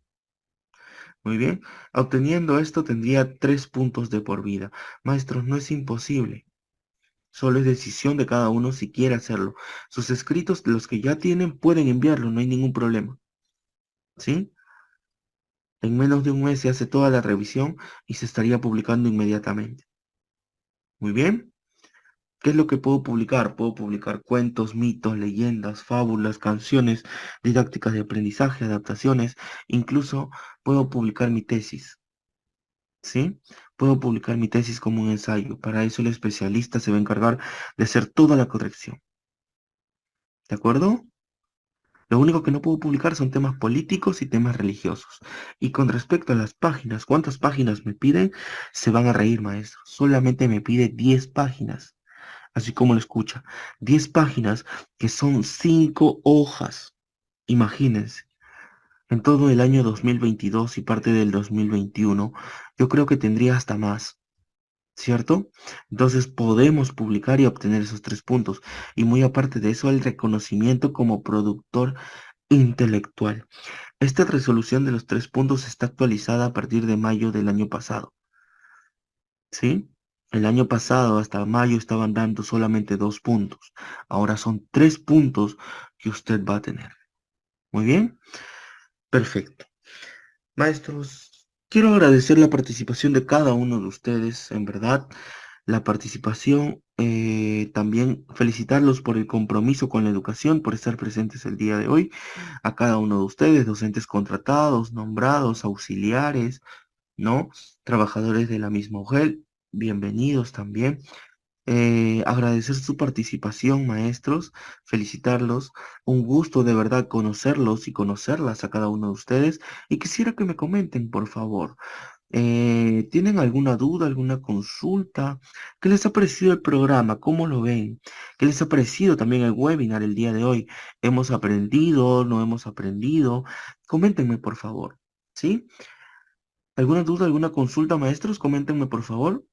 Muy bien. Obteniendo esto tendría 3 puntos de por vida. Maestros, no es imposible. Solo es decisión de cada uno si quiere hacerlo. Sus escritos, los que ya tienen, pueden enviarlo, no hay ningún problema. ¿Sí? En menos de un mes se hace toda la revisión y se estaría publicando inmediatamente. Muy bien. ¿Qué es lo que puedo publicar? Puedo publicar cuentos, mitos, leyendas, fábulas, canciones, didácticas de aprendizaje, adaptaciones. Incluso puedo publicar mi tesis. ¿Sí? Puedo publicar mi tesis como un ensayo. Para eso el especialista se va a encargar de hacer toda la corrección. ¿De acuerdo? Lo único que no puedo publicar son temas políticos y temas religiosos. Y con respecto a las páginas, ¿cuántas páginas me piden? Se van a reír, maestro. Solamente me pide 10 páginas. Así como lo escucha. 10 páginas que son 5 hojas. Imagínense. En todo el año 2022 y parte del 2021, yo creo que tendría hasta más. ¿Cierto? Entonces podemos publicar y obtener esos 3 puntos. Y muy aparte de eso, el reconocimiento como productor intelectual. Esta resolución de los 3 puntos está actualizada a partir de mayo del año pasado. ¿Sí? El año pasado, hasta mayo, estaban dando solamente 2 puntos. Ahora son 3 puntos que usted va a tener. Muy bien. Perfecto. Maestros, quiero agradecer la participación de cada uno de ustedes, en verdad, la participación, también felicitarlos por el compromiso con la educación, por estar presentes el día de hoy, a cada uno de ustedes, docentes contratados, nombrados, auxiliares, ¿no? Trabajadores de la misma mujer, bienvenidos también. Agradecer su participación, maestros, felicitarlos. Un gusto de verdad conocerlos y conocerlas a cada uno de ustedes. Y quisiera que me comenten, por favor. ¿Tienen alguna duda, alguna consulta? ¿Qué les ha parecido el programa? ¿Cómo lo ven? ¿Qué les ha parecido también el webinar el día de hoy? ¿Hemos aprendido? ¿No hemos aprendido? Coméntenme, por favor. ¿Sí? ¿Alguna duda, alguna consulta, maestros? Coméntenme, por favor.